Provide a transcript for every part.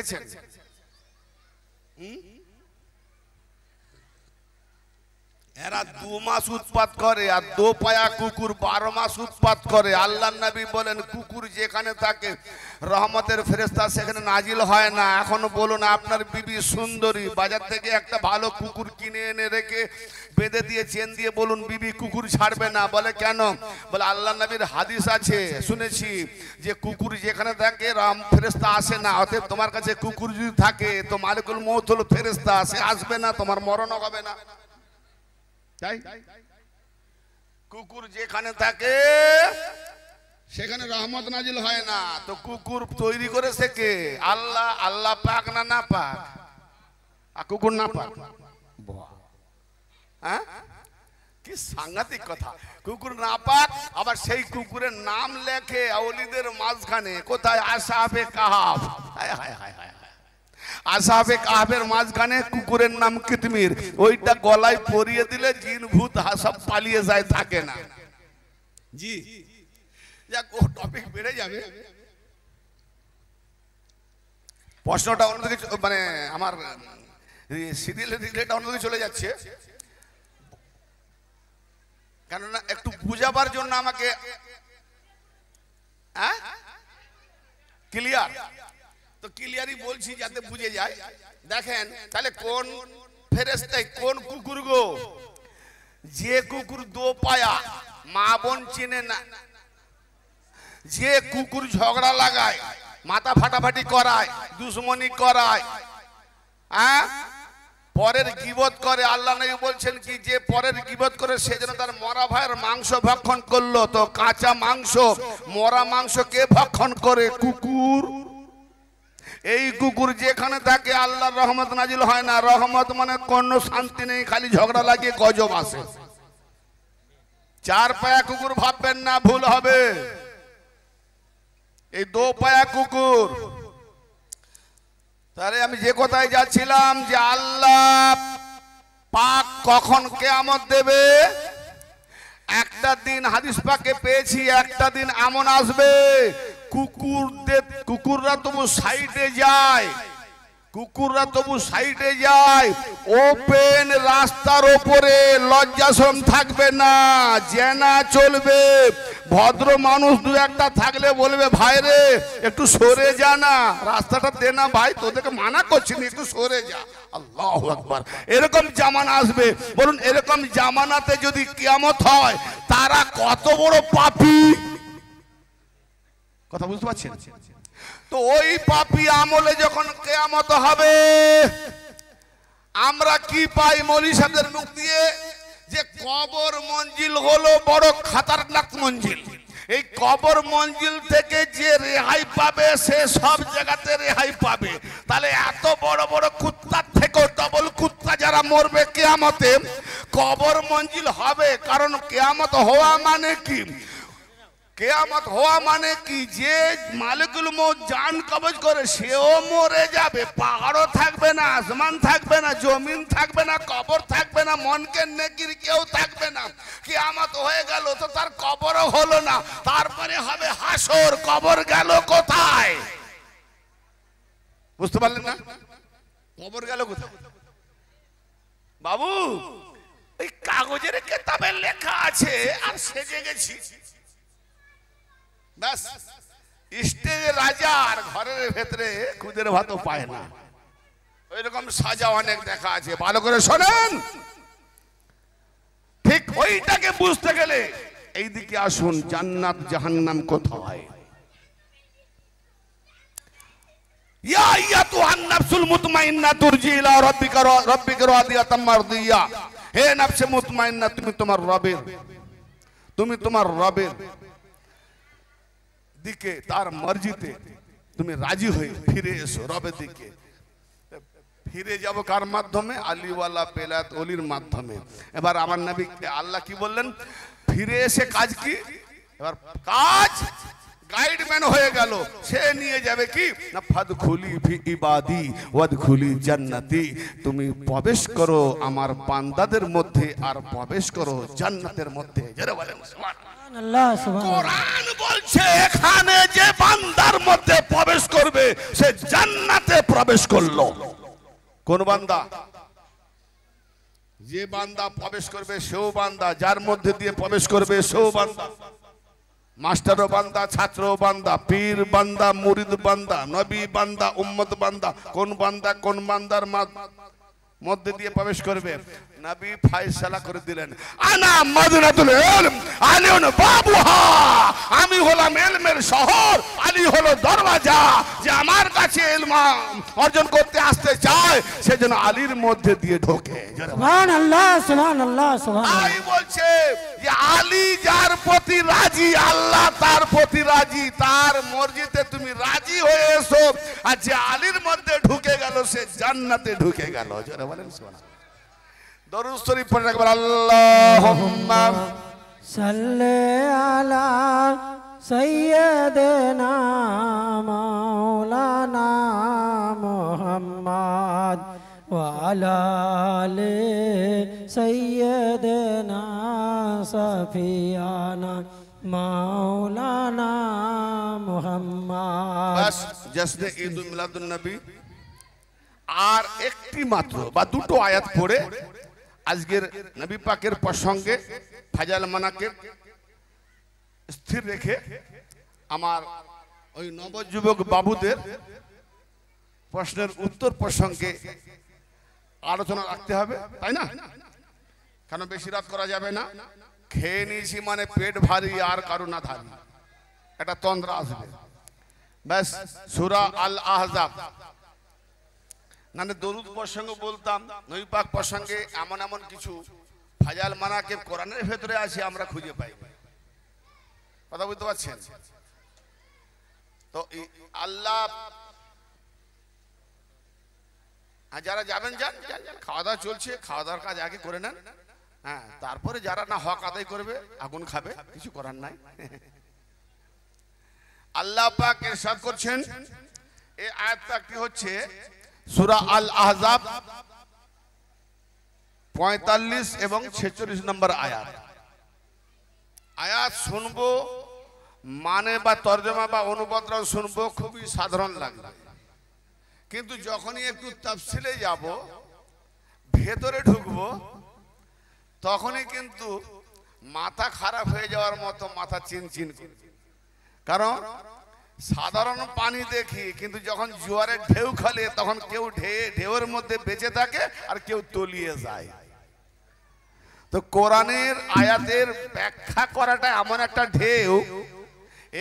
দেখেছেন? এরা 2 মাস উৎপাত করে আর দোপায়া কুকুর 12 মাস উৎপাত করে। আল্লাহর নবী বলেন কুকুর যেখানে থাকে রহমতের ফেরেশতা সেখানে নাজিল হয় না। এখনো বলুন আপনার বিবি সুন্দরী, বাজার থেকে একটা ভালো কুকুর কিনে এনে রেখে বেঁধে দিয়ে চেন দিয়ে বলুন বিবি কুকুর ছাড়বে না। বলে কেন? বলে আল্লাহর নবীর হাদিস আছে শুনেছি যে কুকুর যেখানে থাকে ফেরেশতা আসে না। অতএব তোমার কাছে কুকুর যদি থাকে তো মালিকুল মউত হলো ফেরেশতা, সে আসবে না, তোমার মরণও হবে না। তাই কুকুর যেখানে থাকে সেখানে রহমত নাজিল হয় না। তো কুকুর তৈরি করেছে কে? আল্লাহ। আল্লাহ পাক না না পাক? আর কুকুর না পাক? হ্যাঁ, কি সাংঘাতিক কথা। কুকুর না পাক, আবার সেই কুকুরের নাম লেখে আউলিদের মাঝখানে। কোথায়? আসহাবে কাহাফ। হায় হায় হায় হায়, আসহাবে কাহাফের মাঝখানে কুকুরের নাম কিতমির। ওইটা গলায় পরিয়ে দিলে জিন ভূত সব পালিয়ে যায়, থাকে না। জি যাক, ও টপিক বেড়ে যাবে। প্রশ্নটা অন্যদিকে, মানে আমার সিরিয়ালের রিলেটা অন্যদিকে চলে যাচ্ছে, কেননা একটু বুঝাবার জন্য আমাকে ক্লিয়ার, তো ক্লিয়ারই বলছি যাতে বুঝে যায়। দেখেন তাহলে কোন ফেরেশতাই কোন কুকুর গো? যে কুকুর দোপায়া, মা বোন চেনে না, যে কুকুর ঝগড়া লাগায়, মাথা ফাটাফাটি করায়, দুশ্মনী করায়, পরের গীবত করে। আল্লাহ নবী বলছেন কি যে পরের গীবত করে সেজন্য তার মরা ভাইয়ের মাংস ভক্ষণ করলো। তো কাঁচা মাংস, মরা মাংস কে ভক্ষণ করে? কুকুর। এই কুকুর যেখানে থাকে আল্লাহর রহমত নাজিল হয় না। রহমত মানে কোনো শান্তি নেই, খালি ঝগড়া লাগিয়ে গজব আসে। 4 পায়া কুকুর ভাববেন না, ভুল হবে। এই 2 পায়া কুকুর। তাহলে আমি যে কথায় যাচ্ছিলাম যে আল্লাহ পাক কখন কিয়ামত দেবে? একটা দিন হাদিস পাকে পেয়েছি, একটা দিন এমন আসবে কুকুররা তবু সাইডে যায়, কুকুররা তবু সাইডে যায়, ওপেন রাস্তার ওপরে লজ্জাশরম থাকবে না, জেনা চলবে। ভদ্র মানুষ 2-1টা থাকলে বলবে ভাই রে একটু সরে যা না, রাস্তাটা দে না ভাই, তোদেরকে মানা করছি না, একটু সরে যা। আল্লাহু আকবার। এরকম জামানা আসবে। বলুন এরকম জামানাতে যদি কিয়ামত হয় তারা কত বড় পাপী, কথা বুঝতে পারছেন? তো ওই পাপী আমলে যখন কিয়ামত হবে আমরা কি পাই মৌলভী সাহেবদের মুখ দিয়ে? যে কবর মঞ্জিল হলো বড় খাতারনাক মঞ্জিল। এই কবর মঞ্জিল থেকে যে রেহাই পাবে সে সব জায়গাতে রেহাই পাবে। তাহলে এত বড় বড় কুত্তার থেকেও ডবল কুত্তা যারা মরবে কিয়ামতে, কবর মঞ্জিল হবে। কারণ কিয়ামত হওয়া মানে কি? কিয়ামত হওয়া মানে কি? যে মালিকুল মউত জান কবজ করে সেও মরে যাবে। পাহাড়ও থাকবে না, আসমান থাকবে না, জমিন থাকবে না, কবর থাকবে না, মনকের নেকির কেউ থাকবে না। কিয়ামত হয়ে গেল তো তার কবরও হলো না। তারপরে হবে হাসর। কবর গেল কোথায়? বুঝতে পারলেন না? কবর গেল কোথায় বাবু? ওই কাগজের কিতাবে লেখা আছে আর সেজে গেছি ব্যাস। স্টেজে রাজা আর ঘরের ভেতরে খুদের ভাতও পায় না, ওই রকম সাজা অনেক দেখা আছে। ভালো করে শোনেন, ঠিক ওইটাকে বুঝতে গেলে এইদিকে আসুন। জান্নাত জাহান্নাম কোথায়? ইয়া আইয়াতুহান নাফসুল মুতমাইন্নাহ তুরজি ইলা রাব্বিকা রাদিয়াতাম মারদিয়া। হে নফসে মুতমাইন্নাহ, তুমি তোমার রবের দিকে, তার মর্জিতে তুমি রাজি হয়ে ফিরে এসো রবের দিকে। ফিরে যাব কার মাধ্যমে? আলীওয়ালা বেলাত ওলির মাধ্যমে। এবার আমার নবী আল্লাহ কি বললেন? ফিরে এসে কাজ কি? এবার কাজ গাইডম্যান হয়ে গেল, সে নিয়ে যাবে কি না ফাদখুলি ফি ইবাদি ওয়াদখুলি জান্নাতি। তুমি প্রবেশ করো আমার বান্দাদের মধ্যে আর প্রবেশ করো জান্নাতের মধ্যে। যারা বলেন সুবহানাল্লাহ। কোরআন বলছে এখানে যে বান্দার মধ্যে প্রবেশ করবে সে জান্নাতে প্রবেশ করলো। কোন বান্দা? যে বান্দা প্রবেশ করবে সেও বান্দা, যার মধ্যে দিয়ে প্রবেশ করবে সেও বান্দা। মাস্টারও বান্দা, ছাত্রও বান্দা, পীর বান্দা, মুরিদ বান্দা, নবী বান্দা, উম্মত বান্দা। কোন বান্দা কোন বান্দার মধ্যে দিয়ে প্রবেশ করবে? নবী ফয়সালা করে দিলেন, আনা মদিনাতুল ইলম আলিউন বাবুহা, আমি হলাম ইলমের শহর, আলী হলো দরওয়াজা। যে আমার কাছে ইলম অর্জন করতে আসতে চায় সে যেন আলীর মধ্যে দিয়ে ঢোকে। সুবহানাল্লাহ সুবহানাল্লাহ সুবহানাল্লাহ। আলী বলছে যে আলী যার প্রতি রাজি আল্লাহ তার প্রতি রাজি, তার মর্জিতে তুমি রাজি হয়ে এসো। আর যে আলীর মধ্যে ঢুকে গেল সে জান্নাতে ঢুকে গেল। জোরে বলেন সুবহানাল্লাহ। দরুদ শরীফ পড়ে রাখবেন, আল্লাহুম্মা সাল্লি আলা সাইয়্যিদিনা মাওলানা মুহাম্মদ ওয়া আলা আলি সাইয়্যিদিনা সাফিয়ানা মাওলানা মুহাম্মদ। বাস জশ্নে ঈদ মিলাদুন নবী আর একটি মাত্র বা দুটো আয়াত পড়ে আজকের নবী পাকের প্রসঙ্গে ফাজাল মানাকে স্থির রেখে আমার ওই নবযুবক বাবুদের প্রশ্নের উত্তর প্রসঙ্গে আলোচনা রাখতে হবে, তাই না? কেন বেশি রাত করা যাবে না। খেয়ে নিয়েছি মানে পেট ভারী আর কারো না ধারি, একটা তন্দ্রা আসবে। ব্যাস সূরা আল আহজাব মানে দরুদ প্রসঙ্গে বলতাম, নবী পাক প্রসঙ্গে এমন এমন কিছু ফাজাল মানাকে কোরআনের ভেতরে আছে আমরা খুঁজে পাই। কথা বুঝতে পারছেন তো? আল্লাহ যারা যাবেন যান, খাওয়া দাওয়া চলছে, খাওয়া দাওয়ার কাজ আগে করে নেন। হ্যাঁ, তারপরে যারা না হক আদায় করবে আগুন খাবে, কিছু করার নাই। আল্লাহ পাক ইরশাদ করছেন, এই আয়াতটা কি হচ্ছে সূরা আল আহজাব 45 এবং 46 নম্বর আয়াত। আয়াত শুনবো মানে বা তরজমা বা অনুবাদটাও শুনবো, খুবই সাধারণ লাগবে, কিন্তু যখনই একটু তাফসিলে যাব, ভেতরে ঢুকবো, তখনই কিন্তু মাথা খারাপ হয়ে যাওয়ার মতো মাথা চিনচিন করবে। কারণ সাধারণ পানি দেখি, কিন্তু যখন জোয়ারের ঢেউ খেলে তখন কেউ ঢেউয়ের মধ্যে বেঁচে থাকে আর কেউ তলিয়ে যায়। তো কোরআনের আয়াতের ব্যাখ্যা করাটা এমন একটা ঢেউ,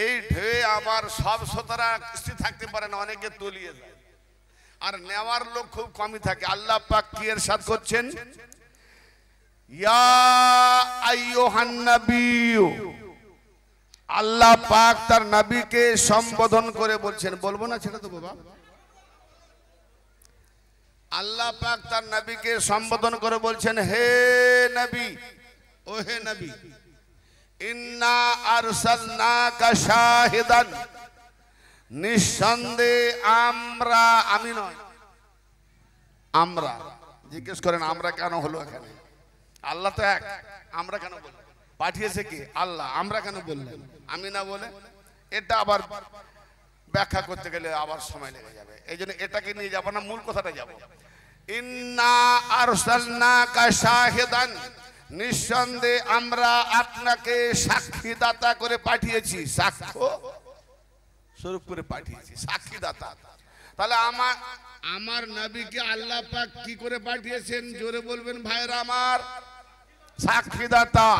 এই ঢেউ আমার সব শ্রোতারা স্থির থাকতে পারে না, অনেকে তলিয়ে যায়, আর নেওয়ার লোক খুব কমই থাকে। আল্লাহ পাক কি ইরশাদ করছেন, ইয়া আইয়ুহান নাবিয়্যু, আল্লাহ পাক তার নবীকে সম্বোধন করে বলছেন, বলবো না ছেড়ে তো বাবা। আল্লাহ পাক তার নবীকে সম্বোধন করে বলছেন, হে নবী, ও হে নবী, ইন্না আরসালনাকা শাহিদান, নিঃসন্দেহে আমরা, আমি নয় আমরা। জিজ্ঞেস করেন আমরা কেন হলো এখানে? আল্লাহ তো এক, আমরা কেন বলবো? পাঠিয়েছে কি? আল্লাহ। আমরা কেন বললেন আমি না বলে? এটা আবার ব্যাখ্যা করতে গেলে আবার সময় লেগে যাবে, এই জন্য এটাকে নিয়ে যাবো না, মূল কথাটা যাব। ইন্না আরসালনাকা শাহিদান, নিঃসন্দেহে আমরা আপনাকে সাক্ষীদাতা করে পাঠিয়েছি, সাক্ষ্য স্বরূপ করে পাঠিয়েছি, সাক্ষীদাতা। তাহলে আমার নবীকে আল্লাহ পাক কি করে পাঠিয়েছেন? জোরে বলবেন ভাইরা আমার। সাক্ষীদাতা।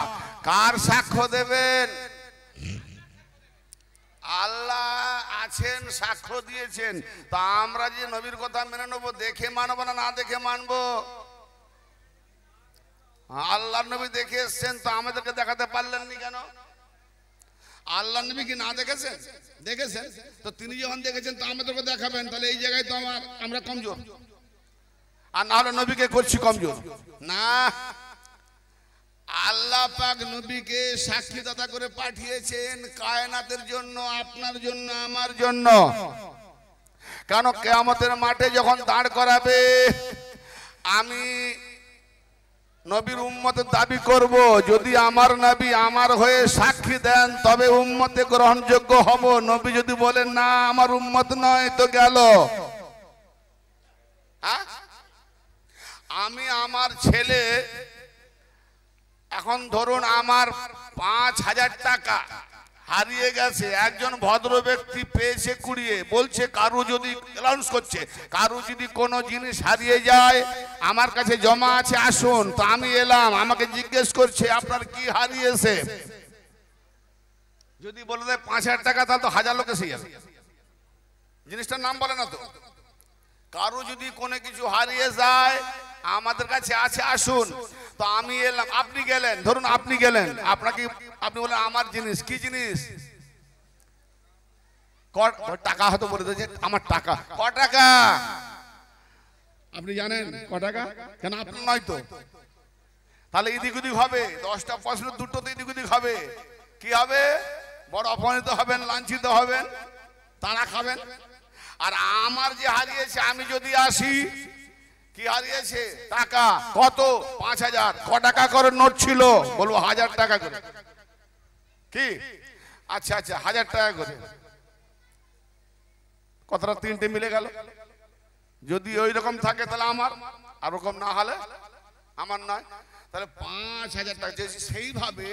কার সাক্ষ্য দেবেন? আল্লাহ আছেন, সাক্ষ্য দিয়েছেন। তা আমরা যে নবীর কথা মেনে নেবো, দেখে মানবো না না দেখে মানবো? আল্লাহ নবী দেখে এসছেন, তো আমাদেরকে দেখাতে পারলেননি কেন? আল্লাহ নবী কি না দেখেছেন? দেখেছেন। তো তিনি যখন দেখেছেন তো আমাদেরকে দেখাবেন, তাহলে এই জায়গায় তো আমরা কমজোর, আর না হলে নবীকে করছি কমজোর না। আল্লাহ পাক নবীকে সাক্ষীদাতা করে পাঠিয়েছেন কায়নাতের জন্য, আপনার জন্য, আমার জন্য। কেন? কিয়ামতের মাঠে যখন দাঁড় করাবে, আমি নবীর উম্মতের দাবি করব, যদি আমার নবী আমার হয়ে সাক্ষী দেন তবে উম্মতে গ্রহণযোগ্য হব। নবী যদি বলেন না আমার উম্মত নয় তো গেল। আমি আমার ছেলে, এখন ধরুন আমার 5,000 টাকা হারিয়ে গেছে, একজন ভদ্র ব্যক্তি পেয়েছে কুড়িয়ে, বলছে কারো যদি অ্যানাউন্স করছে কারো যদি কোনো জিনিস হারিয়ে যায় আমার কাছে জমা আছে আসুন। তো আমি এলাম, আমাকে জিজ্ঞেস করছে আপনার কি হারিয়েছে। যদি বলে দেয় 5,000 টাকা তাহলে তো 1000 লোক এসে যাবে, জিনিসটার নাম বলে না তো। কারো যদি কোনো কিছু হারিয়ে যায় আমাদের কাছে আছে আসুন। তো আমি এলাম, আপনি গেলেন, ধরুন আপনি গেলেন, আপনাকে আপনি বলেন আমার জিনিস, কি জিনিস, টাকা হয়তো বলে দিয়েছে আমার টাকা, ক টাকা আপনি জানেন ক টাকা, কেন আপনার নয় তো। তাহলে এদিক ওদিক হবে, 10টা প্রশ্ন দুটোতে এদিক ওদিক হবে, কি হবে, বড় অপমানিত হবেন, লাঞ্ছিত হবেন, তাড়া খাবেন। আর আমার যে হারিয়েছে আমি যদি আসি, কি হারিয়েছে, টাকা, কত, 5,000, ক টাকা করে নোট ছিল, বলবো 1000 টাকা করে, কি, আচ্ছা আচ্ছা 1000 টাকা করে, কথাটা 3টে মিলে গেল। যদি ওই রকম থাকে তাহলে আমার, আর ওরকম না হলে আমার নয়, তাহলে 5,000 টাকা। সেইভাবে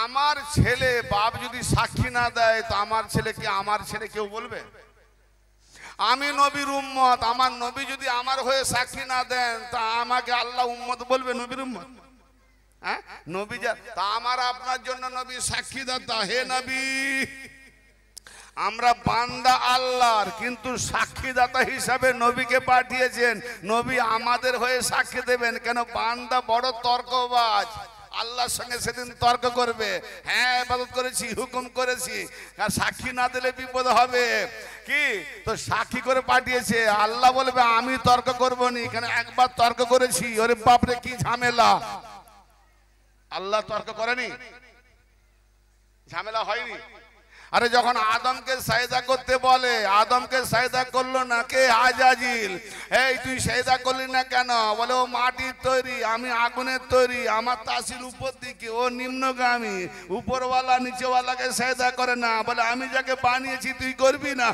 আমার ছেলে বাপ যদি সাক্ষী না দেয় তো আমার ছেলে কি আমার ছেলে কেউ বলবে? আমি নবীর উম্মত, আমার নবী যদি আমার হয়ে সাক্ষী না দেন তা আমাকে আল্লাহ উম্মত বলবে, নবীর উম্মত? হ্যাঁ, নবী যা, তা আমার আপনার জন্য নবী সাক্ষীদাতা। হে নবী, আমরা বান্দা আল্লাহর, কিন্তু সাক্ষীদাতা হিসাবে নবীকে পাঠিয়েছেন। নবী আমাদের হয়ে সাক্ষী দেবেন কেন? বান্দা বড় তর্কবাজ, আল্লাহর সঙ্গে সেদিন তর্ক করবে, হ্যাঁ ইবাদত করেছি, হুকুম করেছি, আর সাক্ষী না দিলে বিপদ হবে, কি, তো সাক্ষী করে পাঠিয়েছে। আল্লাহ বলবে আমি তর্ক করব নি, কেন একবার তর্ক করেছি, ওরে বাপরে কি ঝামেলা। আল্লাহ তর্ক করেনি, ঝামেলা হয়নি। আরে যখন আদমকে সাজদা করতে বলে, আদমকে সাজদা করলো না কে? আজাজিল। এই তুই সাজদা করলি না কেন? বলে ও মাটির তৈরি, আমি আগুনের তৈরি, আমার তাসির উপর দিকে, ও নিম্নগামী, উপরওয়ালা নিচেওয়ালাকে সাজদা করে না। বলে আমি যাকে বানিয়েছি তুই করবি না?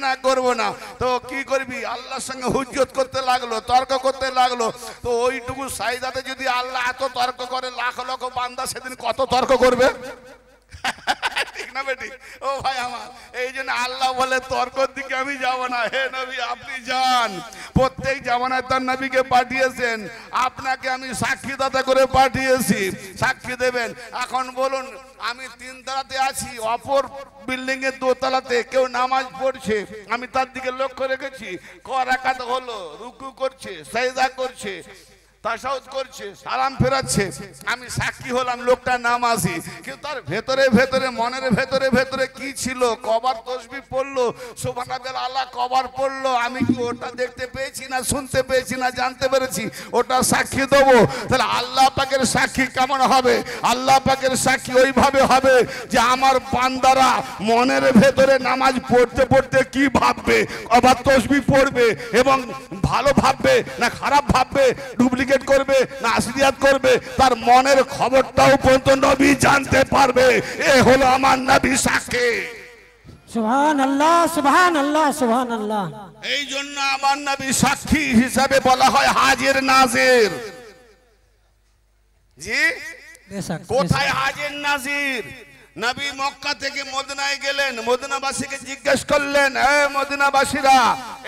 না করবো না। তো কি করবি? আল্লাহর সঙ্গে হুজ্জত করতে লাগলো, তর্ক করতে লাগলো। তো ওইটুকু সাজদাতে যদি আল্লাহ এত তর্ক করে, লাখ লক্ষ বান্দা সেদিন কত তর্ক করবে? ঠিক না বেটি? ও ভাই আমার, এই জন্য আল্লাহ বলে তর্কর দিকে আমি যাব না। হে নবী আপনি যান, প্রত্যেক জামানায় তার নবীকে পাঠিয়েছেন, আপনাকে আমি সাক্ষীদাতা করে পাঠিয়েছি, সাক্ষী দেবেন। এখন বলুন, আমি 3 তলাতে আছি, অপর বিল্ডিং এর 2 তলাতে কেউ নামাজ পড়ছে, আমি তার দিকে লক্ষ্য রেখেছি, ক রাকাত হলো, রুকু করছে, সাজদা করছে, তাশাহুদ করছে, সালাম ফেরাচ্ছে, আমি সাক্ষী হলাম লোকটা নামাজি, কিন্তু তার ভেতরে ভেতরে, মনের ভেতরে ভেতরে কি ছিল? কবার তাসবিহ পড়লো, সুবহানাল্লাহ, আল্লাহ কবার পড়লো, আমি কি ওটা দেখতে পেয়েছি না শুনতে পেয়েছি না জানতে পেরেছি? ওটা সাক্ষী দেবো। তাহলে আল্লাহ পাকের সাক্ষী কেমন হবে? আল্লাহ পাকের সাক্ষী ওইভাবে হবে যে আমার বান্দারা মনের ভেতরে নামাজ পড়তে পড়তে কি ভাববে, কবার তাসবিহ পড়বে, এবং ভালো ভাববে না খারাপ ভাববে, ডুপ্লিকেট করবে না আসলিয়াত করবে, তার মনের খবরটাও পর্যন্ত নবী জানতে পারবে। এ হলো আমার নবী সাক্ষী। সুবহানাল্লাহ, সুবহানাল্লাহ, সুবহানাল্লাহ। এই জন্য আমার নবী সাক্ষী হিসাবে বলা হয় হাজির নাজির। জি, কোথায় হাজির নাজির? নবী মক্কা থেকে মদিনায় গেলেন, মদিনাবাসীকে জিজ্ঞেস করলেন, এ মদিনাবাসীরা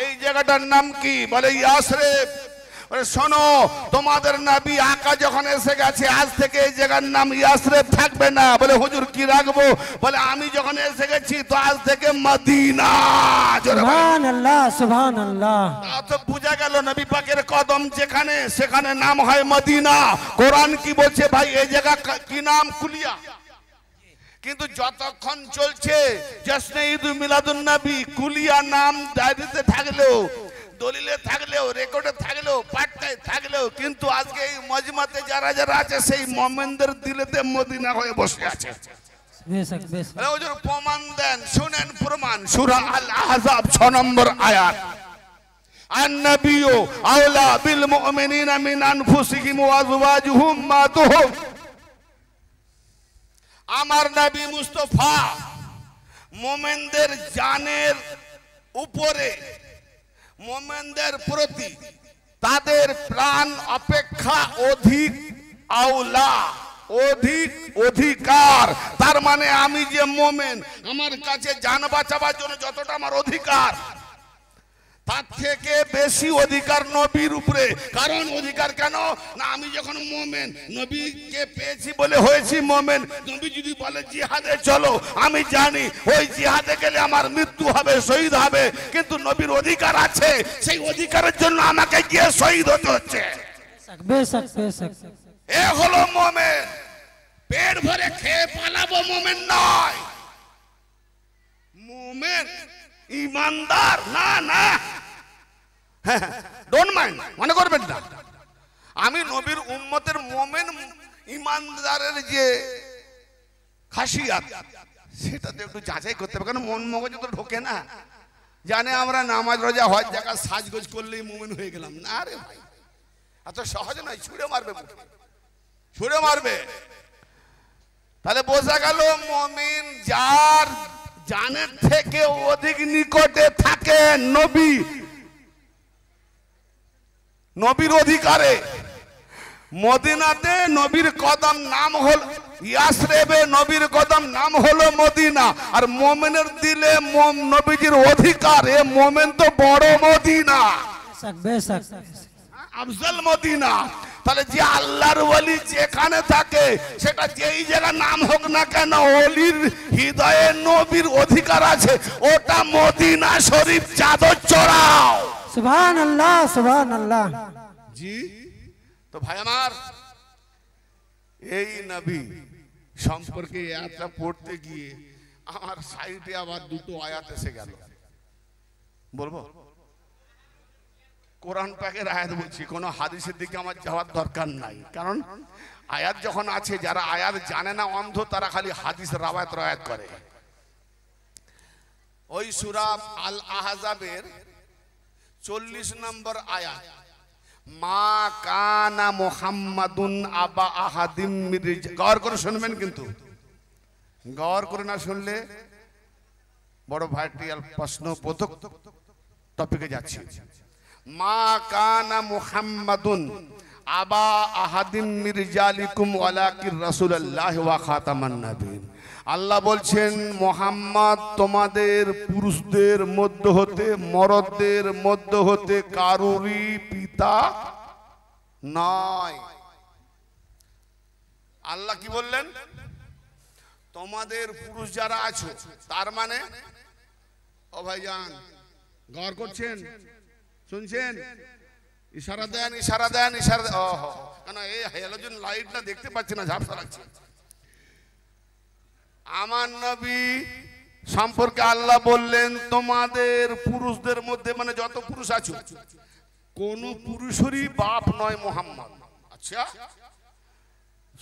এই জায়গাটার নাম কি? বলে ইয়াসরিব। শোনো, তোমাদের নবী আকা যখন এসে গেছে, আজ থেকে এই জায়গার নাম ইয়াসরিব থাকবে না। বলে হুজুর কি রাখবো? বলে আমি যখন এসে গেছি তো আজ থেকে মদিনা। সুবহানাল্লাহ, সুবহানাল্লাহ। তো বুঝা গেল নবী পাকের কদম যেখানে, সেখানে নাম হয় মদিনা। কোরআন কি বলছে ভাই? এই জায়গা কি নাম? কুলিয়া। কিন্তু যতক্ষণ চলছে জশ্নে ঈদ মিলাদুন নবী, কুলিয়া নাম ডায়েরিতে থাকলেও, দলিলে থাকলেও, রেকর্ডে থাকলেও, পাঠটায় থাকলেও, কিন্তু আজকে এই মজমাতে যারা যারা আছে সেই মোমেনদের দিলেতে মদিনা হয়ে বসে আছে। প্রমাণ দেন, শুনেন প্রমাণ। সূরা আল আহজাব 6 নম্বর আয়াত। আন-নাবিয়্যু আওলা বিল মুমিনিনা মিন আনফুসিহিম ওয়া আযওয়াজুহুম উম্মাতুহুম। আমার নবী মুস্তাফা মুমিনদের জানের উপরে, মুমিনদের প্রতি তাদের প্রাণ অপেক্ষা অধিক আওলা, অধিক অধিকার। তার মানে আমি যে মুমিন, আমার কাছে জান বাঁচাবার জন্য যতটা আমার অধিকার, তার থেকে বেশি অধিকার নবীর উপরে। কারণ অধিকার কেন না, আমি যখন মুমিন, নবীকে পেয়েছি বলে হয়েছি মুমিন। নবী যদি বলে জিহাদে চলো, আমি জানি ওই জিহাদে গেলে আমার মৃত্যু হবে, শহীদ হবে, কিন্তু নবীর অধিকার আছে, সেই অধিকারের জন্য আমাকে গিয়ে শহীদ হতে হচ্ছে। বেশক বেশক, এ হলো মুমিন। পেট ভরে খেয়ে পালাবো মুমিন নয়। মুমিন ইমানদার না, না, ডোন্ট মাইন্ড, মনে করবেন না। আমি নবীর উম্মতের মুমিন ইমানদারের যে খাসিয়াত, সেটাতে একটু যাচাই করতে হবে। কারণ মন মগজে তো ঢোকে না, জানে আমরা নামাজ রোজা হজ জায়গা সাজগোজ করলেই মুমিন হয়ে গেলাম। না রে ভাই, এত সহজ নয়। ছুঁড়ে মারবে, ছুঁড়ে মারবে। তাহলে বোঝা গেল মুমিন যার জানের থেকে অধিক নিকটে থাকে নবী, নবীর অধিকারে। মদিনাতে নবীর কদম নাম হল ইয়াসরেবে, নবীর কদম নাম হলো মদিনা। আর মুমিনের দিলে নবীজির অধিকার, এ মুমিন তো বড় মদিনা, বেশক আফজল মদিনা। তাহলে যে আল্লাহর ওলি যেখানে থাকে, সেটা যেই জায়গা নাম হোক না কেন, ওলির হৃদয়ে নবীর অধিকার আছে। ওটা মদিনা শরীফ চাদর চড়াও। সুবহানাল্লাহ সুবহানাল্লাহ। জি, তো ভাই আমার, এই নবী সম্পর্কে আয়াতটা পড়তে গিয়ে আমার সাইডে আবার দুটো আয়াত এসে গেল। বলবো? কোরআন পাকের আয়াত বলছি, কোনো হাদিসের দিকে আমার যাওয়ার দরকার নাই। কারণ আয়াত যখন আছে, যারা আয়াত জানে না, অন্ধ, তারা খালি হাদিস রাওয়ায়াত করে। ওই সূরা আল আহজাবের 40 নম্বর আয়াত, মা কানা মুহাম্মাদুন আবা আহাদিম মির রিজাল। গৌর করে শুনবেন, কিন্তু গৌর করে না শুনলে বড় ভাইটিয়াল প্রশ্ন বোধক টপিকে যাচ্ছে। মা কানা মুহাম্মাদুন আবা আহাদিম মির রিজালিকুম ওয়ালাকিন রাসূলুল্লাহ ওয়া খাতামান নাবিয়্যিন। আল্লাহ বলছেন, মুহাম্মদ তোমাদের পুরুষদের মধ্য হতে, মরদদের মধ্য হতে কারুরই পিতা নয়। আল্লাহ কি বললেন? তোমাদের পুরুষ যারা আছো, তার মানে, ও ভাইজান গৌর করছেন, শুনছেন? ইশারা দেন, ইশারা দেন, ইশারা দেন। ওহ, কেন এই হ্যালোজেন লাইটটা দেখতে পাচ্ছি না, ঝাপসা লাগছে। আমার নবী সম্পর্কে আল্লাহ বললেন, তোমাদের পুরুষদের মধ্যে, মানে যত পুরুষ আছো, কোন পুরুষেরই বাপ নয় মুহাম্মদ। আচ্ছা,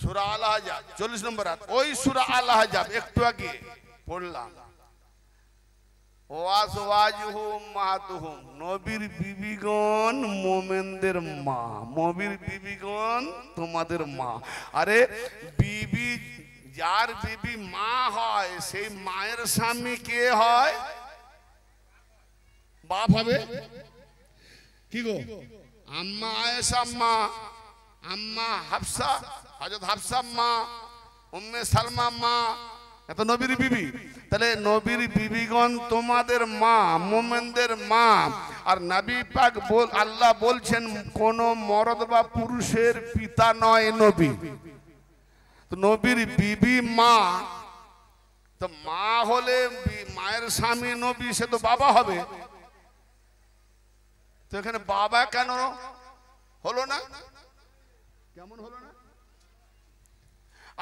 সূরা আল আহজাব 40 নম্বর আয়াত। ওই সূরা আল আহজাব একটু আগে পড়লাম, ওয়াজওয়াজুহু উম্মাতুহুম, নবীর বিবিগণ মুমিনদের মা, নবীর বিবিগণ তোমাদের মা। আরে বিবি, যার বিবি মা হয়, সেই মায়ের স্বামী কে হয়? বাপ হবে। কি গো? আম্মা আয়েশা মা, আম্মা হাফসা, হযরত হাফসা মা, উম্মে সালমা মা, এত নবীর বিবি। তাহলে নবীর বিবিগণ তোমাদের মা, মুমিনদের মা। আর নবী পাক আল্লাহ বলছেন, কোন মরদ বা পুরুষের পিতা নয় নবী। নবীর বিবি মা, তো মা হলে মায়ের স্বামী নবী, সে তো বাবা হবে। তো এখানে বাবা কেন হলো না? কেমন হলো না?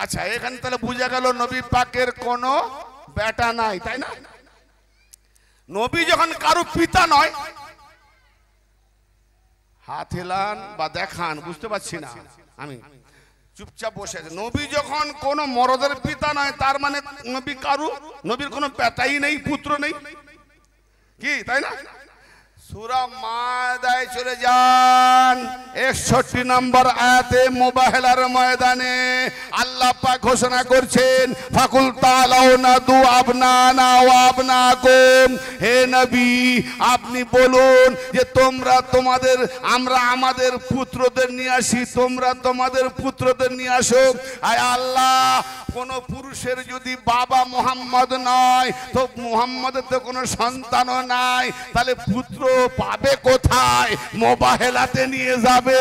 আচ্ছা, এখানে তাহলে বোঝা গেল নবী পাকের কোনো বেটা নাই, তাই না? নবী যখন কারো পিতা নয়, হাত হেলান বা দেখান, বুঝতে পারছি না আমি, চুপচাপ বসে আছে। নবী যখন কোন মরদের পিতা নয়, তার মানে নবী কারু, নবীর কোনো বেটাই নেই, পুত্র নেই, কি তাই না? সূরা মায়দায় চলে যান 61 নম্বর আয়াতে মুবাহিলার ময়দানে আল্লাহ পাক ঘোষণা করছেন ফাকুল তাআলাউ নাদু আবনানা ওয়া আবনাকুম। হে নবী আপনি বলুন যে আমরা আমাদের পুত্রদের নিয়ে আসি, তোমরা তোমাদের পুত্রদের নিয়ে আসো। আয় আল্লাহ, কোন পুরুষের যদি বাবা মুহাম্মদ নয় তো মুহাম্মদের তো কোনো সন্তানও নাই, তাহলে পুত্র পাবে কোথায়? মোবাহেলাতে নিয়ে যাবে।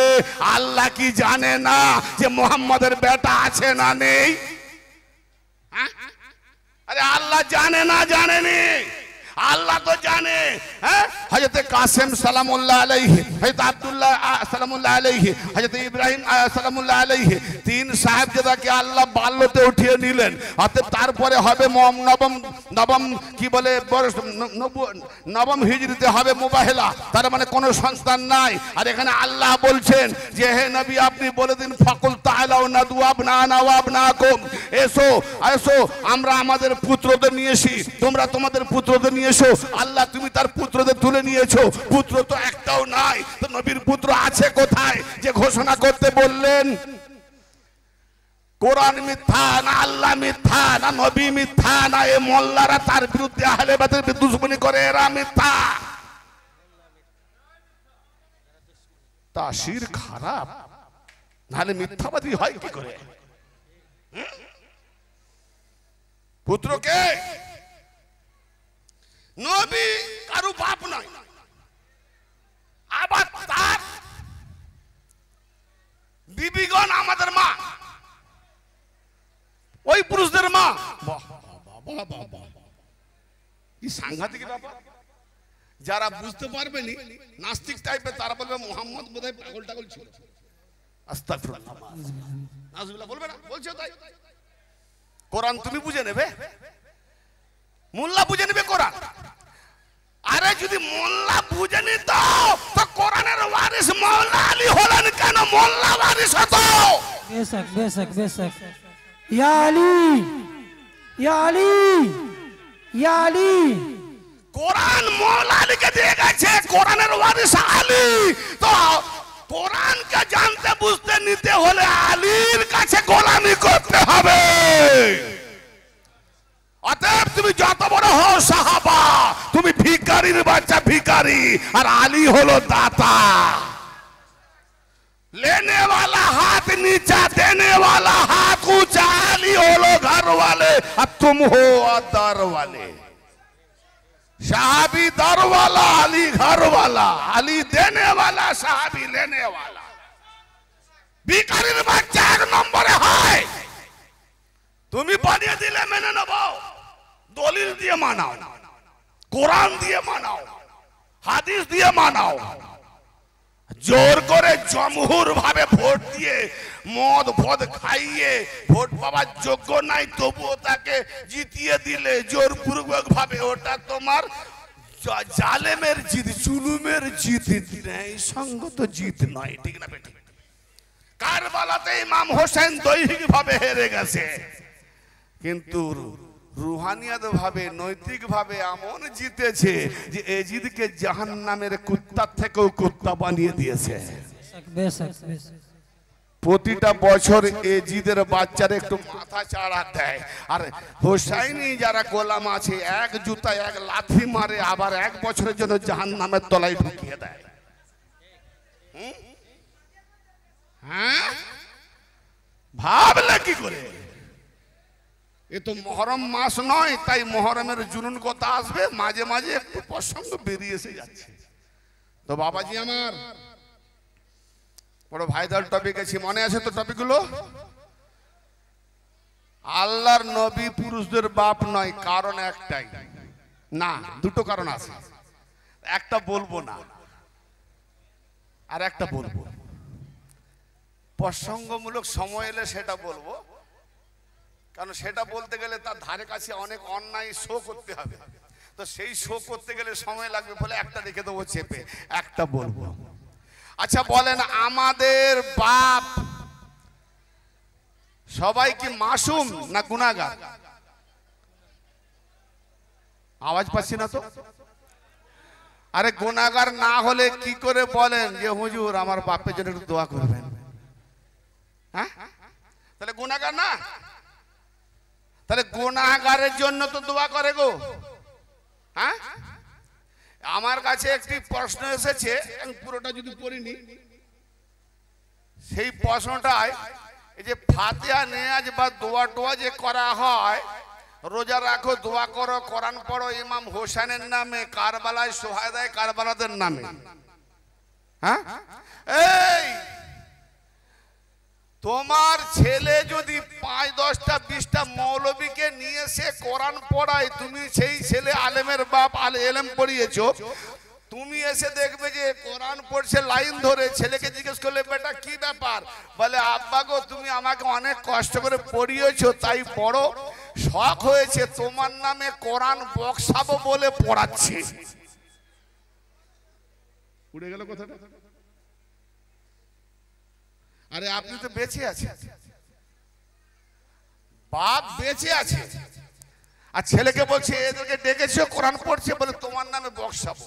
আল্লাহ কি জানে না যে মুহাম্মদের বেটা আছে না নেই? আরে আল্লাহ জানে না জানেনি? আল্লাহ তো জানে। হযরত কাসেম সালামুল্লাহ আলাইহি, হযরত আব্দুল্লাহ সালামুল্লাহ আলাইহি, হযরত ইব্রাহিম সালামুল্লাহ আলাইহি, তিন সাহেবজাদাকে আল্লাহ বাল্যতে উঠিয়ে নিলেন। অতএব তারপরে হবে নবম হিজরিতে হবে মুবাহিলা, তার মানে কোনো সন্তান নাই। আর এখানে আল্লাহ বলছেন যে হে নবী আপনি বলে দিন ফাকুল তাআলাউ নাদু আবনানা ওয়া আবনাকুম, এসো এসো আমরা আমাদের পুত্রদের নিয়ে এসি, তোমরা তোমাদের পুত্রদের নিয়ে এসো। আল্লাহ তুমি তার পুত্রদের তুলে নিয়েছো, পুত্র তো একটাও নাই, তো নবীর পুত্র আছে কোথায় যে ঘোষণা করতে বললেন? কোরআন মিথ্যা না, আল্লাহ মিথ্যা না, নবী মিথ্যা না, এ মোল্লারা তার বিরুদ্ধে আহলে বায়তের দুশমনি করে, এরা মিথ্যা। তাসির খারাপ, নাহলে মিথ্যাবাদী হয় কি করে? পুত্রকে নবী কারু বাপ নয়, আবার তার বিবিগণ আমাদের মা, ওই পুরুষদের মা। কি সাংঘাতিক ব্যাপার! যারা বুঝতে পারবেনি নাস্তিক টাইপের তারা বলবে মুহাম্মদ বোধহয় পাগল টাগল ছিল। আস্তাগফিরুল্লাহ, নাউজুবিল্লাহ বলবে না, বলছো তাই। কোরআন তুমি বুঝে নেবে, মোল্লা বুঝে নেবে কোরআন। আরে যদি মোল্লা বুঝে নিত তো কোরআনের ওয়ারিস মাওলানা আলী হলেন কেন? মোল্লা ওয়ারিস হতো। বেশক বেশক বেশক। ইয়া আলী, ইয়া আলী, ইয়া আলী। কোরআন মাওলানা আলীকে দিয়ে গেছে, কোরআনের ওয়ারিস আলী। তো কোরআনকে জানতে বুঝতে নিতে হলে আলীর কাছে গোলামি করতে হবে। অতএব তুমি যত বড় হও সাহাবা, তুমি ভিখারির বাচ্চা ভিখারি, আর আলী হলো দাতা। लेने वाला हाथ नीचा, देने वाला हाथ ऊंचा। अली होलो घर वाले और तुम हो दर वाले। साहबी दर वाला, अली घर वाला। अली देने वाला, साहबी लेने वाला। भिखारीर बच्चा एक नम्बरे है। তুমি বানিয়ে দিলে মেনে নেব, দলিল দিয়ে মানাও, কোরআন দিয়ে মানাও, হাদিস দিয়ে মানাও। জোর করে জমহুর ভাবে ভোট দিয়ে মদ ফদ খাইয়ে ভোট পাওয়ার যোগ্য নাই তবুও তাকে জিতিয়ে দিলে জোরপূর্বক ভাবে, ওটা তোমার জালেমের জিত, জুলুমের জিত, ন্যায় সঙ্গত জিত নয়। ঠিক না বেটি? কারবালাতে ইমাম হোসেন দৈহিক ভাবে হেরে গেছে, কিন্তু রুহানিয়াত ভাবে নৈতিক ভাবে এমন জিতেছে যে এজিদকে জাহান্নামের কুত্তার থেকেও কুত্তা বানিয়ে দিয়েছে। বেশক বেশক। প্রতিটা বছর এজিদের বাচ্চারা একটু মাথা চাড়া দেয়, আর হোসাইনি যারা গোলাম আছে এক জুতায় এক লাথি মারে, আবার এক বছরের জন্য জাহান্নামের তলায় ঢুকিয়ে দেয়। হ্যাঁ, ভাবলে কি করে? এ তো মহরম মাস নয়, তাই মহরমের জুনুন কথা আসবে, মাঝে মাঝে একটু প্রসঙ্গ বেরিয়ে এসে যাচ্ছে। তো বাবাজি আমার বড় ভাইদার টপিক আছে, মনে আছে তো টপিকগুলো? আল্লাহর নবী পুরুষদের বাপ নয়, কারণ একটাই না, দুটো কারণ আছে। একটা বলবো না, আর একটা বলবো। প্রসঙ্গমূলক সময় এলে সেটা বলবো, কারণ সেটা বলতে গেলে তার ধারে কাছে অনেক অন্যায় শো করতে হবে, তো সেই শো করতে গেলে সময় লাগবে বলে একটা রেখে দেবো চেপে, একটা বলবো। আচ্ছা বলেন, আমাদের বাপ সবাই কি মাসুম না গুনাহগার? আওয়াজ পাচ্ছি না তো। আরে গুনাহগার না হলে কি করে বলেন যে হুজুর আমার বাপের জন্য একটু দোয়া করবেন? হ্যাঁ, তাহলে গুনাহগার না? তাহলে গুনাহগারের জন্য তো দোয়া করে গো। হ্যাঁ, আমার কাছে একটি প্রশ্ন এসেছে, আমি পুরোটা যদি পড়িনি, সেই প্রশ্নটায় এই যে ফাতিহা নেয়াজ বা দোয়া টোয়া যে করা হয়, রোজা রাখো, দোয়া করো, কোরআন পড়ো ইমাম হোসেনের নামে, কারবালায় সোহাদায় কারবালাদের নামে। হ্যাঁ, এই তোমার ছেলে যদি 5, 10টা 20টা মৌলবীকে নিয়ে এসে কোরআন পড়ায়, তুমি সেই ছেলে আলেমের বাপ, এলেম পড়িয়েছো, তুমি এসে দেখবে যে কোরআন পড়ছে লাইন ধরে, ছেলেকে জিজ্ঞেস করলে বেটা কি ব্যাপার, বলে আব্বা গো তুমি আমাকে অনেক কষ্ট করে পড়িয়েছো, তাই বড় শখ হয়েছে তোমার নামে কোরআন বক্সাবো বলে পড়াচ্ছে। উড়ে গেল কথাটা। আরে আপনি তো বেঁচে আছেন, বাপ বেঁচে আছে, আর ছেলেকে বলছে এদেরকে ডেকেছো কোরআন পড়ছে বলে তোমার নামে বক্সাবো।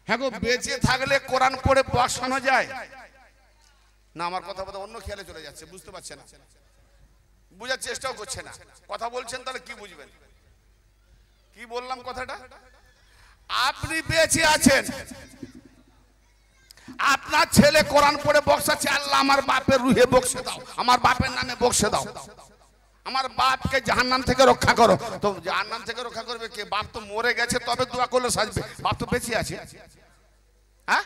হ্যাঁ গো, বেঁচে থাকলে কোরআন পড়ে বসানো যায় না? আমার কথা বলতে অন্য খেয়ালে চলে যাচ্ছে, বুঝতে পারছে না, বুঝার চেষ্টাও করছে না। কথা বলছেন তাহলে কি বুঝবেন? কি বললাম কথাটা? আপনি বেঁচে আছেন, আপনার ছেলে কোরআন পড়ে বক্সাচ্ছে, আল্লাহ আমার বাপের রুহে বক্সে দাও, আমার বাপের নামে বক্সে দাও, আমার বাপকে জাহান্নাম থেকে রক্ষা করো। তো জাহান্নাম থেকে রক্ষা করবে কে? বাপ তো মরে গেছে, তবে দোয়া করলে সাজবে, বাপ তো বেঁচে আছে। হ্যাঁ,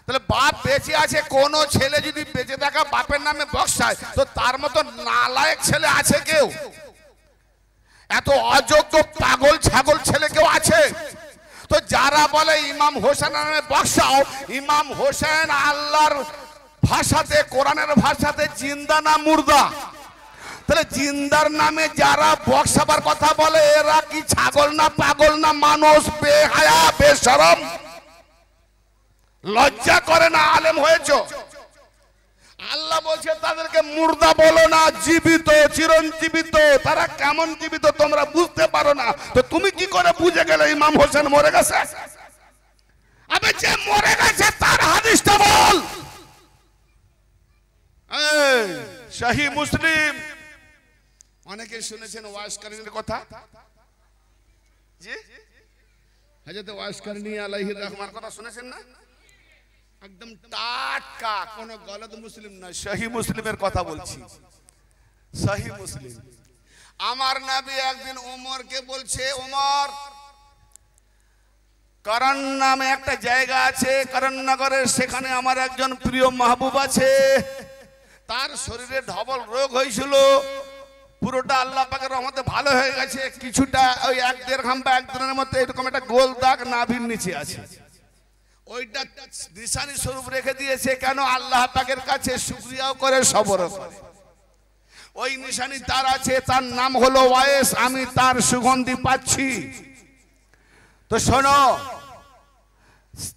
তাহলে বাপ বেঁচে আছে, কোন ছেলে যদি বেঁচে থাকা বাপের নামে বক্সায়, তো তার মতো নালায়েক ছেলে আছে কেউ? এত অযোগ্য পাগল ছাগল ছেলে কেউ আছে? তো যারা বলে ইমাম হোসেন নামে বক্সাও, ইমাম হোসেন আল্লাহর ভাষাতে, কোরআনের ভাষাতে জিন্দা না মুর্দা? তাহলে জিন্দার নামে যারা বক্সাবার কথা বলে, এরা কি ছাগল না পাগল না মানুষ? বেহায়া বেশরম, লজ্জা করে না? আলেম হয়েছো, আল্লাহ বলছে তাদেরকে মুর্দা বলো না, জীবিত, চিরঞ্জীবিত। তারা কেমন জীবিত তোমরা বুঝতে পারো না, তো তুমি কি করে বুঝে গেলে ইমাম হোসেন মরে গেছে? আবে যে মরে গেছে তার হাদিসটা বল। সহিহ মুসলিম, অনেকে শুনেছেন ওয়াইসকারীর কথা, জি হযরত ওয়াইসকারী আলাইহির রহমান কথা শুনেছেন না? একদম টাটকা, কোন গলদ মুসলিম না, সহিহ মুসলিমের কথা বলছি, সহিহ মুসলিম। আমার নবী একদিন ওমরকে বলছে, ওমর, করণ নামে একটা জায়গা আছে করণনগরের, সেখানে আমার একজন প্রিয় মাহবুব আছে, তার শরীরে ঢবল রোগ হয়েছিল, পুরোটা আল্লাহ পাকের রহমতে ভালো হয়ে গেছে, কিছুটা ওই 1-1.5 ঘাম বা 1 দিনের মধ্যে এরকম একটা গোল দাগ নাভির নিচে আছে, ওইটা নিশানি স্বরূপ রেখে দিয়েছে। কেন? আল্লাহ পাকের কাছে শুকরিয়াও করে, সবরও করে। ওই নিশানি তার আছে, তার নাম হলো ওয়াইস, আমি তার সুগন্ধি পাচ্ছি। তো শোনো,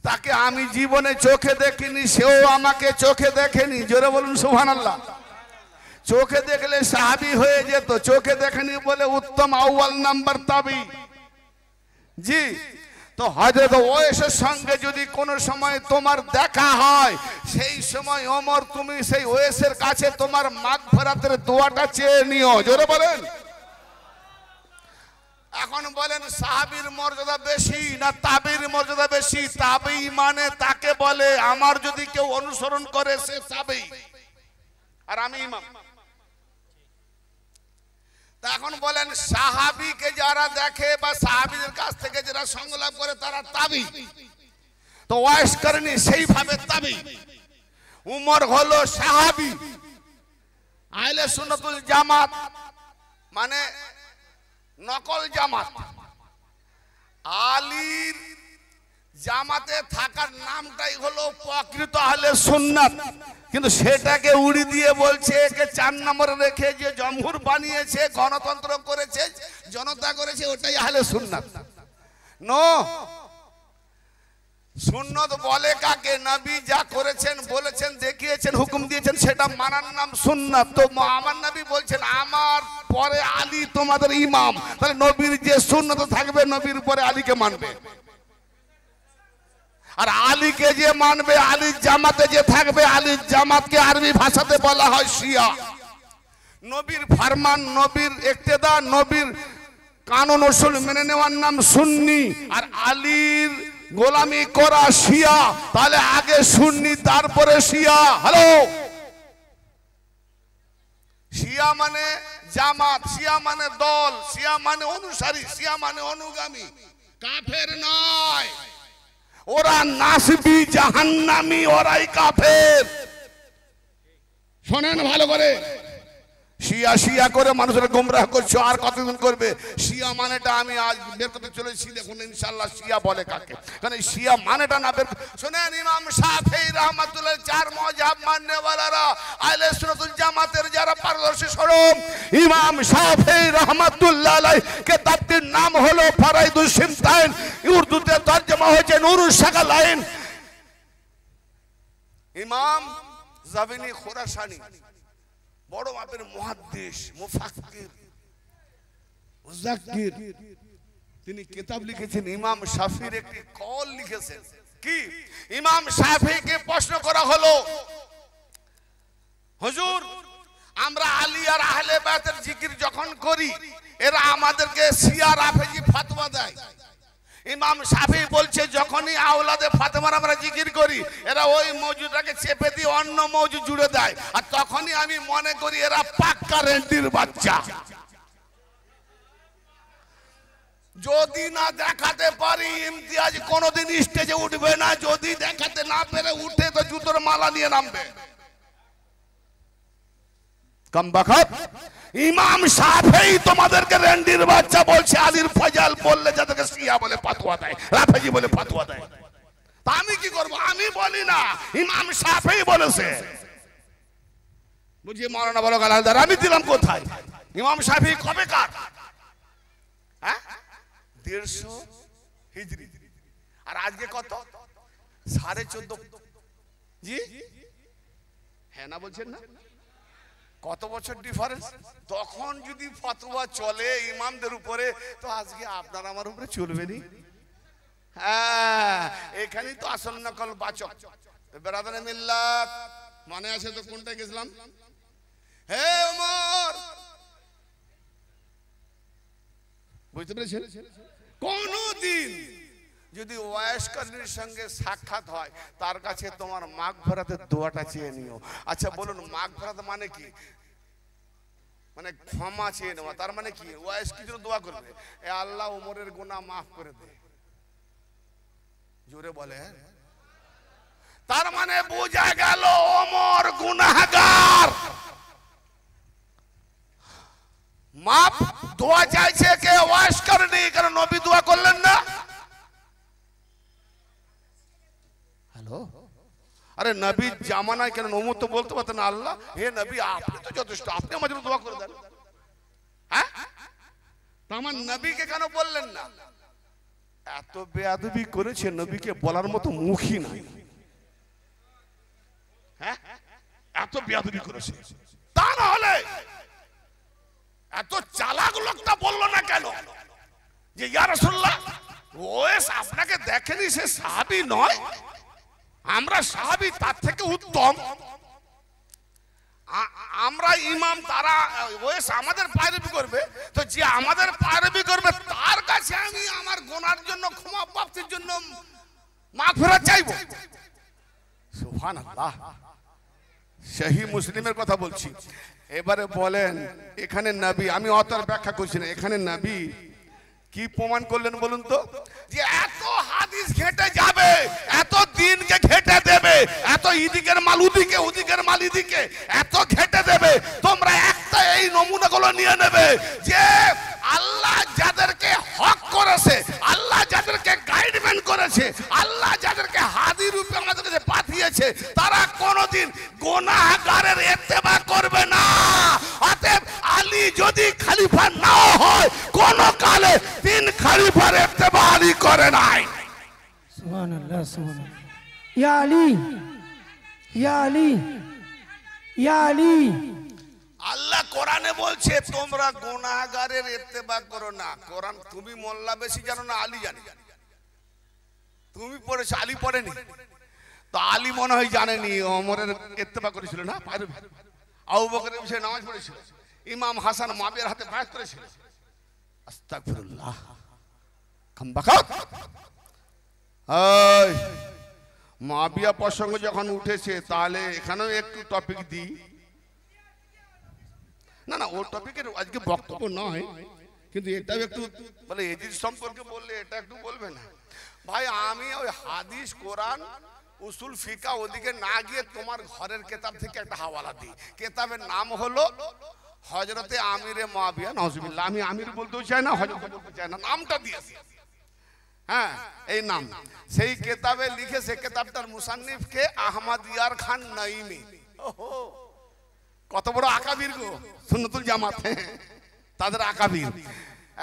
তাকে আমি জীবনে চোখে দেখিনি, সেও আমাকে চোখে দেখেনি, জোরে বলুন সুবহানাল্লাহ। চোখে দেখলে সাহাবী হয়ে যেত, চোখে দেখেনি বলে উত্তম আউয়াল নাম্বার তাবি। জি, তো হযরত ওয়াইসের সঙ্গে যদি কোনো সময় তোমার দেখা হয়, সেই সময় ওমর তুমি সেই ওয়াইসের কাছে তোমার মাগফিরাতের দোয়াটা চেয়ে নিও, জোরে বলেন। এখন বলেন সাহাবীর মর্যাদা বেশি না তাবির মর্যাদা বেশি? তাবি মানে তাকে বলে আমার যদি কেউ অনুসরণ করে সে তাবি, আর আমি ইমাম। এখন বলেন সাহাবীকে যারা দেখে বা সাহাবীদের কাছ থেকে যারা সংলাপ করে তারা তাবি, তো ওয়াইস করেনি সেইভাবে তাবি। উমর হলো সাহাবী, আহলে সুন্নাতুল জামাত মানে নকল জামাত। আলীর জামাতে থাকার নামটাই হলো প্রকৃত আহলে সুন্নাত, কিন্তু সেটাকে উড়ি দিয়ে বলছে একে 4 নম্বরে রেখে যে জমহুর বানিয়েছে, গণতন্ত্র করেছে, জনতা করেছে, ওটাই আহলে সুন্নাত। নো, সুন্নাত বলে কাকে? নবী যা করেছেন, বলেছেন, দেখিয়েছেন, হুকুম দিয়েছেন, সেটা মানার নাম সুন্নাত। তো আমার নবী বলছেন আমার পরে আলী তোমাদের ইমাম, তাহলে নবীর যে সুন্নাত থাকবে নবীর পরে আলীকে মানবে। আর আলীকে যে মানবে, আলীর জামাতে যে থাকবে, আলীর জামাতকে আরবি ভাষাতে বলা হয় শিয়া। নবীর ফরমান, নবীর ইক্তেদা, নবীর কানুন উসুল মেনে নেওয়ার নাম সুন্নি। আর আলীর গোলামি করা শিয়া। তাহলে আগে সুন্নি তারপরে শিয়া। হ্যালো, শিয়া মানে জামাত, শিয়া মানে দল, শিয়া মানে অনুসারী, শিয়া মানে অনুগামী, কাফের নয়। ওরা নাসবি জাহান্নামী, ওরাই কাফের। শোনেন ভালো করে, শিয়া শিয়া করে মানুষের গোমরাহ করছো, আর কতদিন করবে? শিয়া মানেটা আমি আজ বের করতে চলেছি, দেখুন ইনশাআল্লাহ শিয়া বলে কাকে। কারণ শিয়া মানেটা না বের। শুনেন, ইমাম শাফিঈ রাহমাতুল্লাহ চার মাযহাব মাননেওয়ালারা আহলে সুন্নাতুল জামাতের যারা পারদর্শী স্বরূপ, ইমাম শাফিঈ রাহমাতুল্লাহ আলাইহি কিতাবটির নাম হলো ফারাইদুস সিমতাইন, উর্দুতে তরজমা হয়েছে নুরুস সাকালাইন। ইমাম জাবিনী খুরাসানি বড় মাপের মুহাদ্দিস, মুফাক্কির, মুযাক্কির, তিনি কিতাব লিখেছেন। ইমাম শাফিঈর একটি কল লিখেছেন। কি? ইমাম শাফিঈকে প্রশ্ন করা হলো, হুজুর আমরা আলী আর আহলে বাইতের জিকির যখন করি, এরা আমাদেরকে শিয়া রাফেজি ফতোয়া দেয়। ইমাম শাফিঈ বলছে, যখনই আওলাদে ফাতেমার আমরা জিকির করি, এরা ওই মওজুদটাকে চেপে দিয়ে অন্য মওজুদ জুড়ে দেয়, আর তখনই আমি মনে করি এরা পাক্কা রেন্ডির বাচ্চা। যদি না দেখাতে পারি, ইমতিয়াজ কোনোদিন স্টেজে উঠবে না। যদি দেখাতে না পেরে উঠে, তো জুতোর মালা নিয়ে নামবে। কমবখত ইমাম শাফিঈ তোমাদেরকে রেন্ডির বাচ্চা বলছে। আলীর ফজল বললে যাদেরকে শিয়া বলে ফতোয়া দেয়, রাফেজি বলে ফতোয়া দেয়। তা আমি কি করব? আমি বলি না, ইমাম শাফিঈ বলেছে। বুঝিয়ে মাওলানা বলো গালাদার, আমি দিলাম কোথায়? ইমাম শাফিঈ কবে কার? হ্যাঁ, 150 হিজরি। আর আজকে কত? 14.5। জি হ্যাঁ না বলছেন না? কত বছর ডিফারেন্স? তখন যদি ফতোয়া চলে ইমামদের উপরে, তো আজকে আপনার আমার উপরে চলবে নি? হ্যাঁ, এখানেই তো আসল নকল বাচক। বেরাদানে মিল্লাত মনে আছে তো কোনটা গেছিলাম? হে ওমর, বুঝতে পেরেছেন? কোনদিন যদি ওয়াইসকর্মীর সঙ্গে সাক্ষাৎ হয়, তার কাছে তোমার মাগফিরাতের দোয়াটা চেয়ে নিও। আচ্ছা বলুন, মাগফিরাত মানে কি? মানে ক্ষমা চেয়ে নেওয়া। তার মানে কি? ওয়াইস কি জন্য দোয়া করবে? এ আল্লাহ ওমরের গুনাহ মাফ করে দে। জোরে বলে। তার মানে বোঝা গেল ওমর গুনাহগার। মাফ দোয়া চাইছে কে? ওয়াইসকর্মী। কারণ নবী দোয়া করলেন না। হ্যালো, আরে নবীর জামানায় কেন ওমর তো বলতে পারতেন, আল্লাহ হে নবী আপনি তো যথেষ্ট, আপনি আমার জন্য দোয়া করে দেন। হ্যাঁ, আমার নবীকে কেন বললেন না? এত বেয়াদবি করেছে, নবীকে বলার মতো মুখই নাই। হ্যাঁ, এত বেয়াদবি করেছে। তা না হলে এত চালাক লোকটা বললো না কেন যে ইয়া রাসূলুল্লাহ, ওয়েস আপনাকে দেখেনি, সে সাহাবী নয়, আমরা সাহাবী, তার থেকে উত্তম। আমরা ইমাম, তারা ওয়েস আমাদের পায়রবি করবে। তো যে আমাদের পায়রবি করবে, তার কাছে আমি আমার গুনার জন্য ক্ষমা প্রাপ্তির জন্য মাগফিরাত চাইবো। সুবহানাল্লাহ। সহিহ মুসলিমের কথা বলছি। এবারে বলেন, এখানে নবী, আমি অতর ব্যাখ্যা করছি না, এখানে নবী কি প্রমাণ করলেন বলুন তো? যে এত হাদিস ঘেটে যাবে, এত দিনকে ঘেটে দেবে, এত ইদিকের মাল উদিকে, উদিকের মাল ইদিকে, এত ঘেটে দেবে, তোমরা একটা এই নমুনাগুলো নিয়ে নেবে যে আল্লাহ যাদেরকে হক করেছে, আল্লাহ যাদেরকে গাইডমেন্ট করেছে, আল্লাহ যাদেরকে হাদি রূপে আমাদের কাছে পাঠিয়েছে, তারা কোনোদিন গুনাহগারের ইত্তেবা করবে না। অতএব আলী যদি খলিফা না হয়, কোন কালে 3 খলিফার ইত্তেবা আলী করে নাই। সুবহানাল্লাহ, সুবহানাল্লাহ। ইয়া আলী, ইয়া আলী, ইয়া আলী। আল্লাহ কোরআনে বলছে তোমরা গুনাহগারের ইত্তেবা করো না। কোরআন, তুমি মোল্লা বেশি জানো না আলী জানে? তুমি পড়েছো, আলী পড়েনি তো? আলী মনে হয় জানেনি, ওমরের ইত্তেবা করেছিল না, আবু বকরের বিষয়ে নামাজ পড়েছিল, ইমাম হাসান মুআবিয়ার হাতে বায়াত করেছিল। আস্তাগফিরুল্লাহ, কামবাকাত। এই মুআবিয়া প্রসঙ্গ যখন উঠেছে, তাহলে এখানেও একটু টপিক দিই। না না, ও টপিকের আজকে বক্তব্য নয়, কিন্তু এটাও একটু বলে এজিদ সম্পর্কে বললে এটা একটু বলবে না ভাই? আমি ওই হাদিস, কোরআন, উসুল, ফিকা ওদিকে না গিয়ে তোমার ঘরের কেতাব থেকে একটা হাওয়ালা দিই। কেতাবের নাম হলো হযরতে আমিরে মুআবিয়া, নাউজুবিল্লাহ। আমি আমির বলতেও চাই না, হযরত বলতে চাই না, নামটা দিয়েছি। হ্যাঁ, এই নাম। সেই কেতাবে লিখেছে, কেতাবটার মুসান্নিফ কে? আহমদ ইয়ার খান নাইমি। ওহো, কত বড় আকাবির গো, সুন্নাতুল জামাত, তাদের আকাবির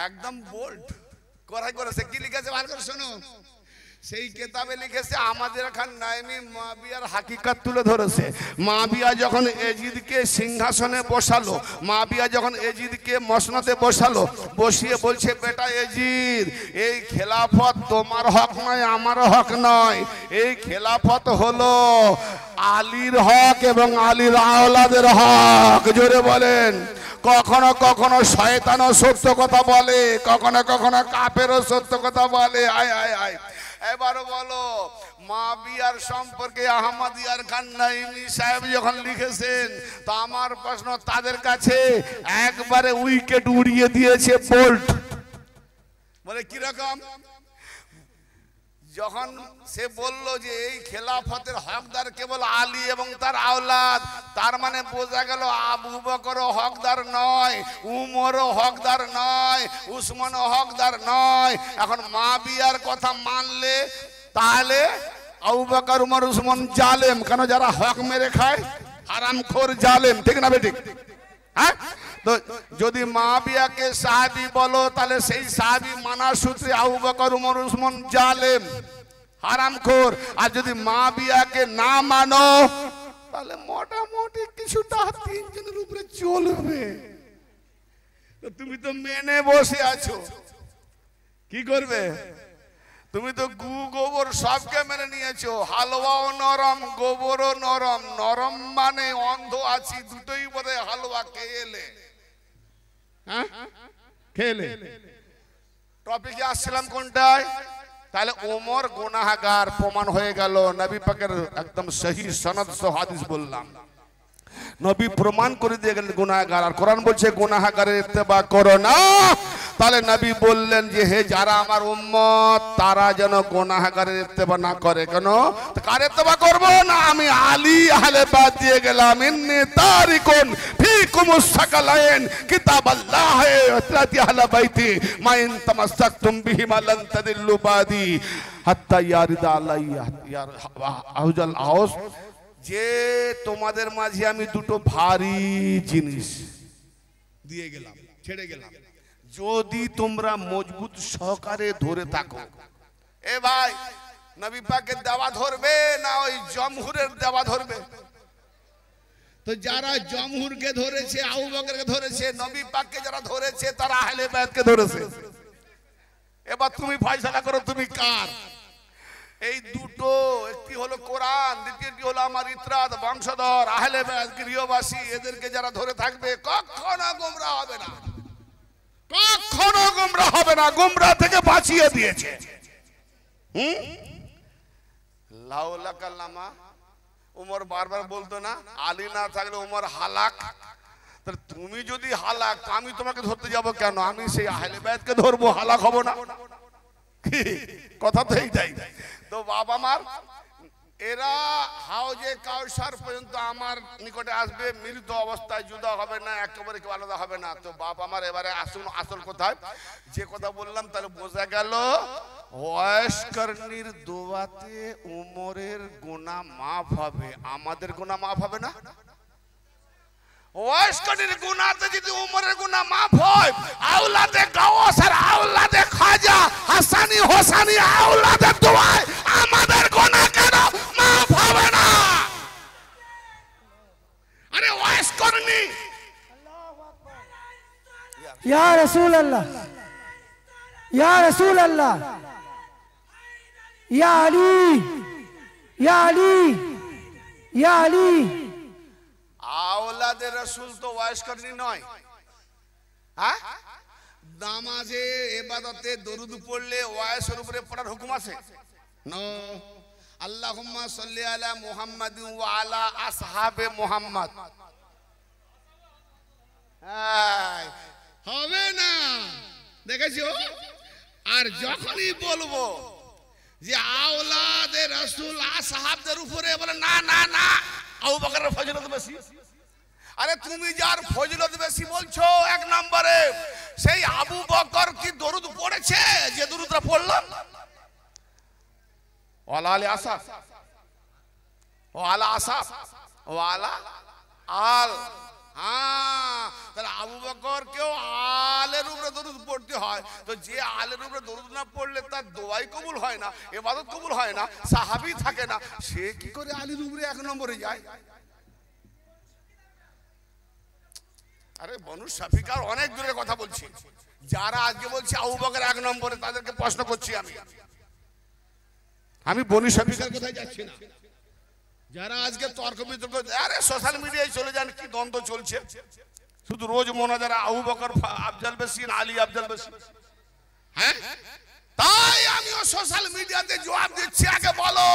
একদম বোল্ড করাই করেছে। কি লিখেছে ভালো করে শোনো। সেই কেতাবে লিখেছে আমাদের খান নাইমি মুআবিয়ার হাকিকত তুলে ধরেছে। মুআবিয়া যখন এজিদকে সিংহাসনে বসালো, মুআবিয়া যখন এজিদকে মসনদে বসালো, বসিয়ে বলছে, বেটা এজিদ, এই খেলাফত তোমার হক নয়, আমার হক নয়, এই খেলাফত হলো আলীর হক এবং আলীর আওলাদের হক। জোরে বলেন। কখনো কখনো শয়তানও সত্য কথা বলে, কখনো কখনো কাফেরও সত্য কথা বলে। আয় আয় আয়, এবারও বলো, মুআবিয়ার সম্পর্কে আহমদ ইয়ার খান নাইমি সাহেব যখন লিখেছেন, তো আমার প্রশ্ন তাদের কাছে, একবারে উইকেট উড়িয়ে দিয়েছে বোল্ট। বলে কিরকম? যখন সে বলল যে এই খেলাফতের হকদার কেবল আলী এবং তার আওলাদ, তার মানে বোঝা গেল আবু বকরও হকদার নয়, উমরও হকদার নয়, উসমানও হকদার নয়। এখন মুআবিয়ার কথা মানলে তাহলে আবু বকর, উমর, উসমান জালেম। কেন? যারা হক মেরে খায়, হারামখোর, জালেম। ঠিক না বেঠিক? হ্যাঁ, তো যদি মুআবিয়াকে সাহাবী বলো, তাহলে সেই সাহাবী মানার সূত্রে আবু বকর, উমর, উসমান জালেম, হারামখোর। আর যদি মুআবিয়াকে না মানো, তাহলে মোটামুটি কিছুটা তিনজনের উপরে চলবে। তো তুমি তো মেনে বসে আছো, কি করবে? তুমি তো গু গোবর সবকে মেনে নিয়েছো। হালুয়াও নরম, গোবরও নরম। নরম মানে অন্ধ আছি, দুটোই বলে হালুয়া খেলে। হ্যাঁ, খেলে। টপিকে আসছিলাম কোনটায়? তাহলে ওমর গুনাহগার প্রমাণ হয়ে গেল। নবী পাকের একদম সহি সনদ সহ হাদিস বললাম, নবী প্রমাণ করে দিয়ে গেলেন গুনাহগার। আর কোরআন বলছে গুনাহগারের ইত্তেবা করো না। তাহলে নবী বললেন যে হে যারা আমার উম্মত, তারা যেন গুনাহগারের ইত্তেবা না করে। কেন? কার ইত্তেবা করব না? আমি আলী আহলে বাইত দিয়ে গেলাম, ইন্নী তারিকুন ফিকুমুস সাকালাইন কিতাবাল্লাহ ওয়া তারাতি আহলে বাইতি মা ইন তামাসসাকতুম বিহিমা লান তাদিল্লু বাদি হাত্তা ইয়ারিদা আলাইয়া ইয়া আউজাল আউস। যে তোমাদের মাঝে আমি দুটো ভারী জিনিস দিয়ে গেলাম, ছেড়ে গেলাম, যদি তোমরা মজবুত সহকারে ধরে থাকো। এ ভাই, নবী পাকের দেওয়া ধরবে না ওই জমহুরের দেওয়া ধরবে? তো যারা জমহুরকে ধরেছে, আবু বকরকে ধরেছে, নবী পাককে যারা ধরেছে, তারা আহলে বাইতকে ধরেছে। এবার তুমি ফয়সালা করো, তুমি কার? এই দুটো, একটি হলো কোরআন, দ্বিতীয়টি হলো আমার ইতরাত, বংশধর, আহলে বাইত, গৃহবাসী। এদেরকে যারা ধরে থাকবে, কখনো গোমরাহ হবে না, কখনো গোমরাহ হবে না। গোমরাহ থেকে বাঁচিয়ে দিয়েছে। লাউলা কাল্লামা, উমর বারবার বলতো না, আলী না থাকলে উমর হালাক। তাহলে তুমি যদি হালাক, আমি তোমাকে ধরতে যাব কেন? আমি সেই আহলে বাইতকে ধরবো, হালাক হব না? কথা তো এইটাই। তো বাবা মার এরা হাউজে কাউসার পর্যন্ত আমার নিকটে আসবে, মৃত অবস্থায় জুদা হবে না, একেবারে কেউ আলাদা হবে না। তো বাবা আমার এবারে আসুন, আসল কোথায় যে কথা বললাম, তাহলে বোঝা গেল ওয়াইশকরনির দোয়াতে উমরের গুনাহ মাফ হবে, আমাদের গুনাহ মাফ হবে না? ওয়াইশকরনির গুনাহতে যদি উমরের গুনাহ মাফ হয়, আওলাদে গাওস আর আওলাদে খাজা, হাসানি হোসানি আওলাদের দোয়ায় আমাদের গুনাহ কেন মাফ হবে না? আরে ওয়াইশকরনি, ইয়া রাসূলুল্লাহ, ইয়া রাসূলুল্লাহ, ইয়া আলী ইয়া আলী ইয়া আলী। আওলাদে রসুল তো ওয়াইস করনি নয়, হ্যাঁ? নামাজে ইবাদতে দরুদ পড়লে ওয়াইসের উপরে পড়ার হুকুম আছে? নো। আল্লাহুম্মা সাল্লি আলা মুহাম্মাদিন ওয়া আলা আসহাবে মুহাম্মদ, হবে না, দেখেছো? আর যখনই বলবো যে আওলাদে রাসূল আসহাবদের উপরে, বলে না না না, আবু বকরের ফজিলত বেশি। আরে তুমি যার ফজিলত বেশি বলছো এক নম্বরে, সেই আবু বকর কি দরুদ পড়েছে যে দরুদটা পড়লাম? ওয়ালা আলী আসহাব, ওয়ালা আসহাব, ওয়ালা আল। তাহলে আবু বকর কেও আলের উপরে দরুদ পড়তে হয়, তো যে আলের উপরে দরুদ না পড়লে তার দোয়াই কবুল হয় না, ইবাদত কবুল হয় না, সাহাবী থাকে না, সে কি করে আলীর উপরে এক নম্বরে যায়? আরে বনু শাফিকার অনেক দূরের কথা বলছি। যারা আজকে বলছে আবু বকর এক নম্বরে, তাদেরকে প্রশ্ন করছি আমি বনু শাফিকার কোথায় যাচ্ছি না। যারা আজকে তর্ক বিতর্ক, আরে সোশ্যাল মিডিয়ায় চলে যান, কি দ্বন্দ্ব চলছে, শুধু রোজ মোনাজারা আবু বকর আফজাল বেশি না আলী আফজাল বেশি, হ্যাঁ? তাই আমিও সোশ্যাল মিডিয়াতে জবাব দিচ্ছি, আগে বলো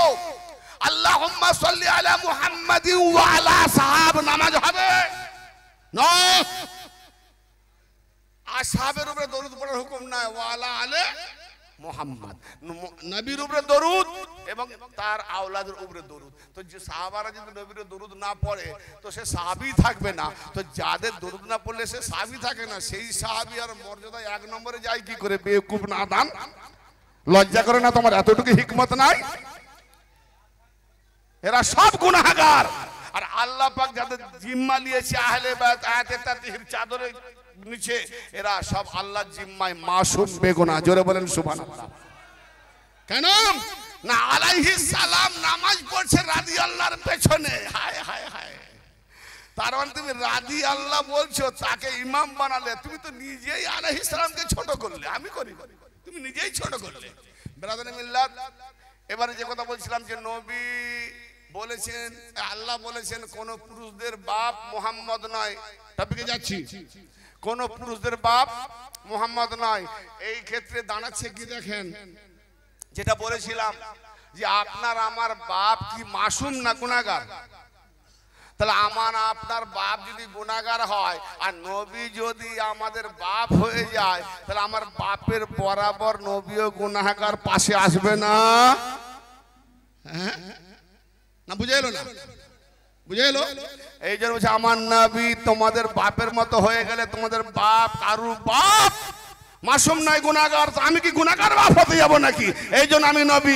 আল্লাহুম্মা সাল্লি আলা মুহাম্মাদিন ওয়া আলা আসহাব, নামাজ হবে না। আসহাবের উপরে দরুদ পড়ার হুকুম নাই, ওয়া আলা আলে মুহাম্মদ, নবীর উপরে দরুদ এবং তার আওলাদের উপরে দরুদ। তো যে সাহাবারা যদি নবীর দরুদ না পড়ে তো সে সাহাবী থাকবে না, তো যাদের দরুদ না পড়লে সে সাহাবী থাকে না, সেই সাহাবী আর মর্যাদা এক নম্বরে যায় কি করে? বেকুব নাদান, লজ্জা করে না তোমার? এতটুকু হিকমত নাই? এরা সব গুনাহগার। আর আল্লাহ পাক যাদের জিম্মা নিয়েছে আহলে বাইত আয়াতে তাতিহির চাদরে নিচে, এরা সব আল্লাহর জিম্মায় মাসুম বেগুনাহ। জোরে বলেন সুবহানাল্লাহ। কেন না? আলাইহিস সালাম নামাজ পড়ছে রাদিয়াল্লাহর পেছনে। হায় হায় হায়, তার মানে তুমি রাদিয়াল্লাহ বলছো, তাকে ইমাম বানালে, তুমি তো নিজেই আলাইহিস সালামকে ছোট করলে। আমি করি, তুমি নিজেই ছোট করলে। ব্রাদার মিল্লাত, এবারে যে কথা বলছিলাম যে নবী বলেছেন, আল্লাহ বলেছেন কোন পুরুষদের বাপ মুহাম্মদ নয়। টপিকে যাচ্ছি, কোন পুরুষদের বাপ মুহাম্মদ নয়। এই ক্ষেত্রে দাঁড়াচ্ছে কি দেখেন, যেটা বলেছিলাম যে আপনার আমার বাপ কি মাসুম না গুনাহগার? তাহলে আমার আপনার বাপ যদি গুনাহগার হয় আর নবী যদি আমাদের বাপ হয়ে যায়, তাহলে আমার বাপের বরাবর নবীও গুনাহগার পাশে আসবে না? হ্যাঁ না, বুঝে এলো না? বুঝে এলো? এই জন্য বলছে আমার নবী তোমাদের বাপের মতো হয়ে গেলে তোমাদের বাপ কারু বাপ মাসুম নয়, গুনাহগার। আমি কি গুনাহগার বাপ হতে যাবো নাকি? এই জন্য আমি নবী